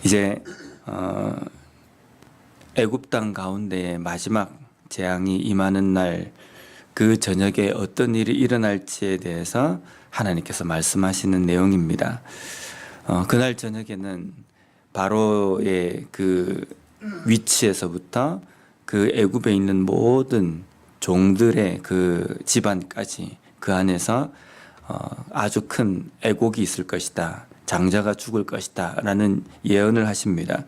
이제 애굽 땅 가운데 마지막 재앙이 임하는 날 그 저녁에 어떤 일이 일어날지에 대해서 하나님께서 말씀하시는 내용입니다. 그날 저녁에는 바로의 그 위치에서부터 그 애굽에 있는 모든 종들의 그 집안까지 그 안에서 아주 큰 애곡이 있을 것이다. 장자가 죽을 것이다 라는 예언을 하십니다.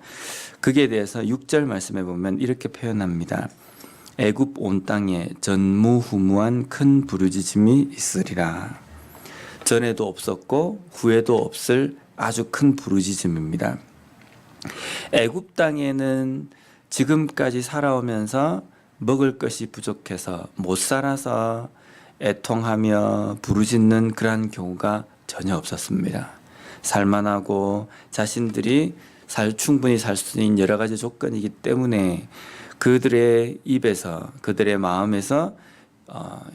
그에 대해서 6절 말씀에 보면 이렇게 표현합니다. 애굽 온 땅에 전무후무한 큰 부르짖음이 있으리라. 전에도 없었고 후에도 없을 아주 큰 부르짖음입니다. 애굽 땅에는 지금까지 살아오면서 먹을 것이 부족해서 못 살아서 애통하며 부르짖는 그러한 경우가 전혀 없었습니다. 살만하고 자신들이 충분히 살 수 있는 여러 가지 조건이기 때문에 그들의 입에서 그들의 마음에서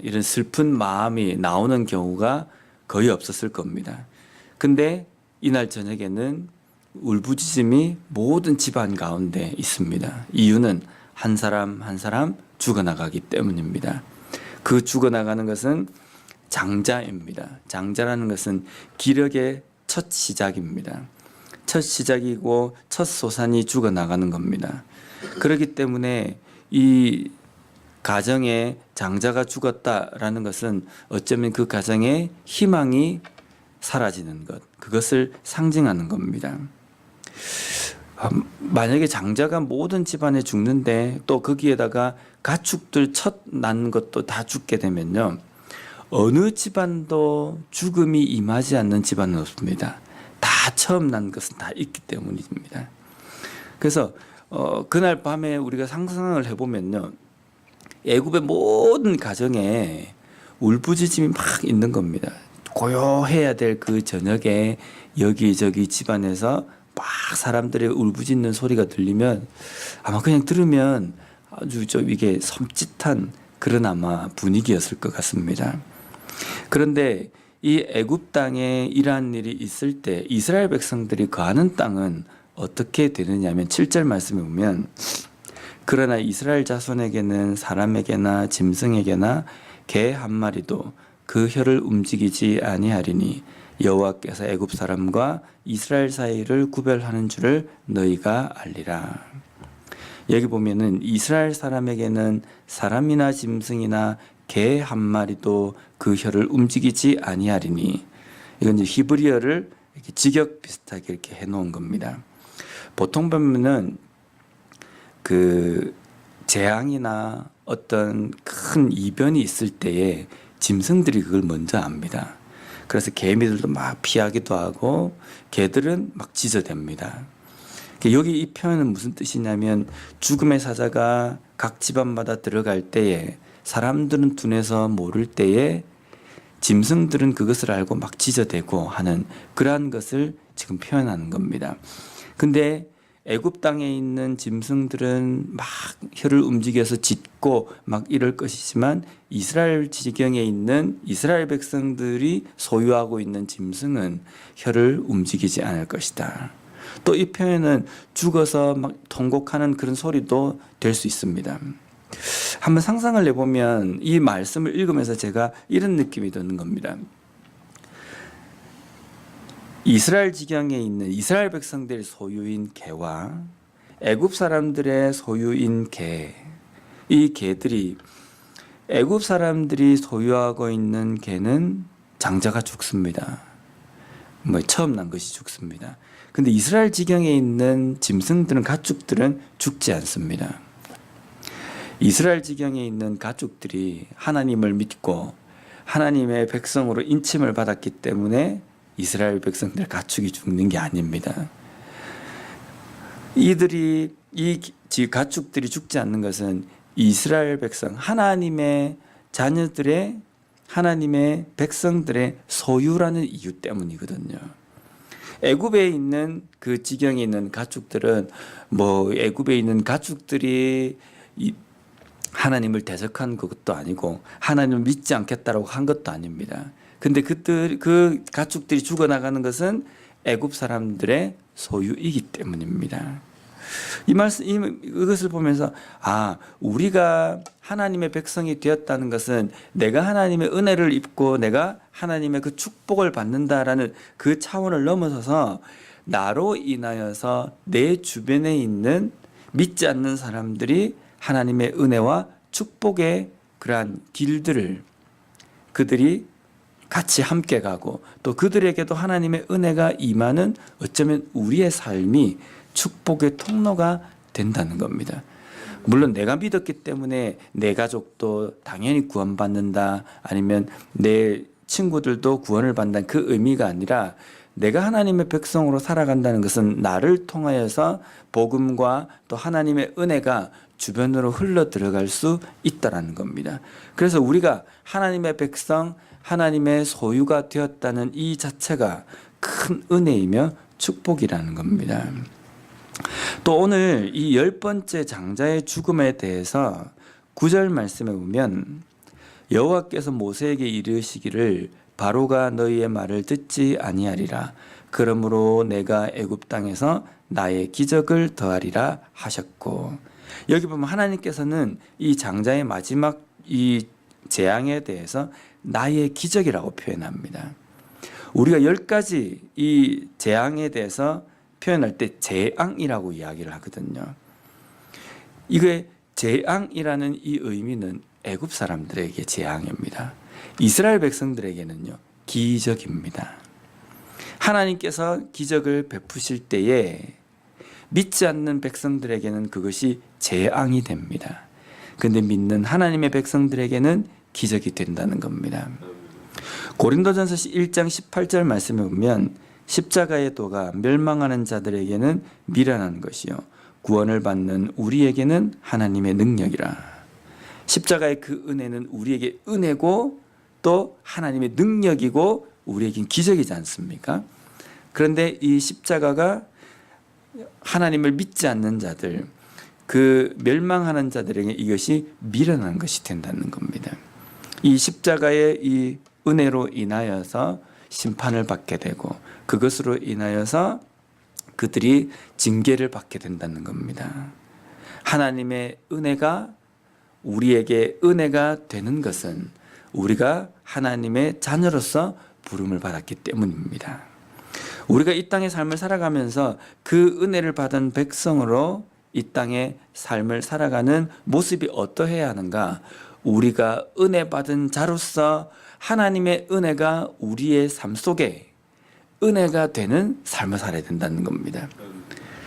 이런 슬픈 마음이 나오는 경우가 거의 없었을 겁니다. 근데 이날 저녁에는 울부짖음이 모든 집안 가운데 있습니다. 이유는 한 사람 한 사람 죽어나가기 때문입니다. 그 죽어나가는 것은 장자입니다. 장자라는 것은 기력의 첫 시작입니다. 첫 시작이고 첫 소산이 죽어나가는 겁니다. 그렇기 때문에 이 가정에 장자가 죽었다라는 것은 어쩌면 그 가정의 희망이 사라지는 것, 그것을 상징하는 겁니다. 만약에 장자가 모든 집안에 죽는데 또 거기에다가 가축들 첫 낳는 것도 다 죽게 되면요, 어느 집안도 죽음이 임하지 않는 집안은 없습니다. 다 처음 난 것은 다 있기 때문입니다. 그래서 그날 밤에 우리가 상상을 해보면요, 애굽의 모든 가정에 울부짖음이 막 있는 겁니다. 고요해야 될 그 저녁에 여기저기 집안에서 막 사람들의 울부짖는 소리가 들리면 아마 그냥 들으면 아주 좀 이게 섬찟한 그런 아마 분위기였을 것 같습니다. 그런데 이 애굽 땅에 이러한 일이 있을 때 이스라엘 백성들이 거하는 땅은 어떻게 되느냐면 7절 말씀에 보면 그러나 이스라엘 자손에게는 사람에게나 짐승에게나 개 한 마리도 그 혀를 움직이지 아니하리니 여호와께서 애굽 사람과 이스라엘 사이를 구별하는 줄을 너희가 알리라. 여기 보면은 이스라엘 사람에게는 사람이나 짐승이나 개 한 마리도 그 혀를 움직이지 아니하리니, 이건 이제 히브리어를 이렇게 직역 비슷하게 이렇게 해놓은 겁니다. 보통 보면은 그 재앙이나 어떤 큰 이변이 있을 때에 짐승들이 그걸 먼저 압니다. 그래서 개미들도 막 피하기도 하고 개들은 막 짖어댑니다. 여기 이 표현은 무슨 뜻이냐면 죽음의 사자가 각 집안마다 들어갈 때에 사람들은 둔해서 모를 때에 짐승들은 그것을 알고 막 짖어대고 하는 그러한 것을 지금 표현하는 겁니다. 근데 애굽 땅에 있는 짐승들은 막 혀를 움직여서 짖고 막 이럴 것이지만 이스라엘 지경에 있는 이스라엘 백성들이 소유하고 있는 짐승은 혀를 움직이지 않을 것이다. 또 이 표현은 죽어서 막 통곡하는 그런 소리도 될 수 있습니다. 한번 상상을 해보면 이 말씀을 읽으면서 제가 이런 느낌이 드는 겁니다. 이스라엘 지경에 있는 이스라엘 백성들의 소유인 개와 애굽 사람들의 소유인 개, 이 개들이 애굽 사람들이 소유하고 있는 개는 장자가 죽습니다. 처음 난 것이 죽습니다. 근데 이스라엘 지경에 있는 짐승들은 가축들은 죽지 않습니다. 이스라엘 지경에 있는 가축들이 하나님을 믿고 하나님의 백성으로 인침을 받았기 때문에 이스라엘 백성들 가축이 죽는 게 아닙니다. 이 가축들이 죽지 않는 것은 이스라엘 백성, 하나님의 자녀들의, 하나님의 백성들의 소유라는 이유 때문이거든요. 애굽에 있는 그 지경에 있는 가축들은 애굽에 있는 가축들이 하나님을 대적한 것도 아니고 하나님을 믿지 않겠다라고 한 것도 아닙니다. 근데 그 가축들이 죽어나가는 것은 애굽 사람들의 소유이기 때문입니다. 이것을 보면서 우리가 하나님의 백성이 되었다는 것은 내가 하나님의 은혜를 입고 내가 하나님의 그 축복을 받는다라는 그 차원을 넘어서서 나로 인하여서 내 주변에 있는 믿지 않는 사람들이 하나님의 은혜와 축복의 그러한 길들을 그들이 같이 함께 가고 또 그들에게도 하나님의 은혜가 임하는 어쩌면 우리의 삶이 축복의 통로가 된다는 겁니다. 물론 내가 믿었기 때문에 내 가족도 당연히 구원받는다, 아니면 내 친구들도 구원을 받는다는 그 의미가 아니라 내가 하나님의 백성으로 살아간다는 것은 나를 통하여서 복음과 또 하나님의 은혜가 주변으로 흘러 들어갈 수 있다라는 겁니다. 그래서 우리가 하나님의 백성, 하나님의 소유가 되었다는 이 자체가 큰 은혜이며 축복이라는 겁니다. 또 오늘 이 10번째 장자의 죽음에 대해서 9절 말씀에 보면 여호와께서 모세에게 이르시기를 바로가 너희의 말을 듣지 아니하리라. 그러므로 내가 애굽 땅에서 나의 기적을 더하리라 하셨고, 여기 보면 하나님께서는 이 장자의 마지막 이 재앙에 대해서 나의 기적이라고 표현합니다. 우리가 10가지 이 재앙에 대해서 표현할 때 재앙이라고 이야기를 하거든요. 이게 재앙이라는 이 의미는 애굽 사람들에게 재앙입니다. 이스라엘 백성들에게는요, 기적입니다. 하나님께서 기적을 베푸실 때에 믿지 않는 백성들에게는 그것이 재앙이 됩니다. 그런데 믿는 하나님의 백성들에게는 기적이 된다는 겁니다. 고린도전서 1장 18절 말씀에 보면 십자가의 도가 멸망하는 자들에게는 미련한 것이요 구원을 받는 우리에게는 하나님의 능력이라. 십자가의 그 은혜는 우리에게 은혜고 또 하나님의 능력이고 우리에겐 기적이지 않습니까? 그런데 이 십자가가 하나님을 믿지 않는 자들, 그 멸망하는 자들에게 이것이 미련한 것이 된다는 겁니다. 이 십자가의 이 은혜로 인하여서 심판을 받게 되고 그것으로 인하여서 그들이 징계를 받게 된다는 겁니다. 하나님의 은혜가 우리에게 은혜가 되는 것은 우리가 하나님의 자녀로서 부름을 받았기 때문입니다. 우리가 이 땅의 삶을 살아가면서 그 은혜를 받은 백성으로 이 땅의 삶을 살아가는 모습이 어떠해야 하는가? 우리가 은혜 받은 자로서 하나님의 은혜가 우리의 삶 속에 은혜가 되는 삶을 살아야 된다는 겁니다.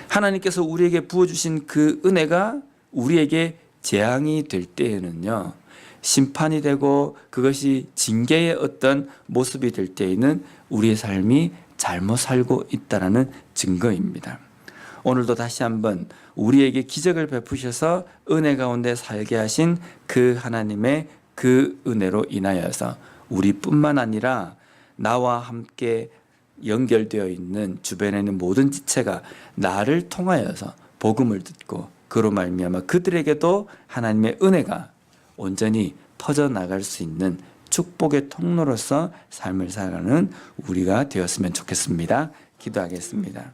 하나님께서 우리에게 부어주신 그 은혜가 우리에게 재앙이 될 때에는요, 심판이 되고 그것이 징계의 어떤 모습이 될 때에는 우리의 삶이 잘못 살고 있다는 증거입니다. 오늘도 다시 한번 우리에게 기적을 베푸셔서 은혜 가운데 살게 하신 그 하나님의 그 은혜로 인하여서 우리뿐만 아니라 나와 함께 연결되어 있는 주변에 있는 모든 지체가 나를 통하여서 복음을 듣고 그로 말미암아 그들에게도 하나님의 은혜가 온전히 퍼져나갈 수 있는 축복의 통로로서 삶을 살아가는 우리가 되었으면 좋겠습니다. 기도하겠습니다.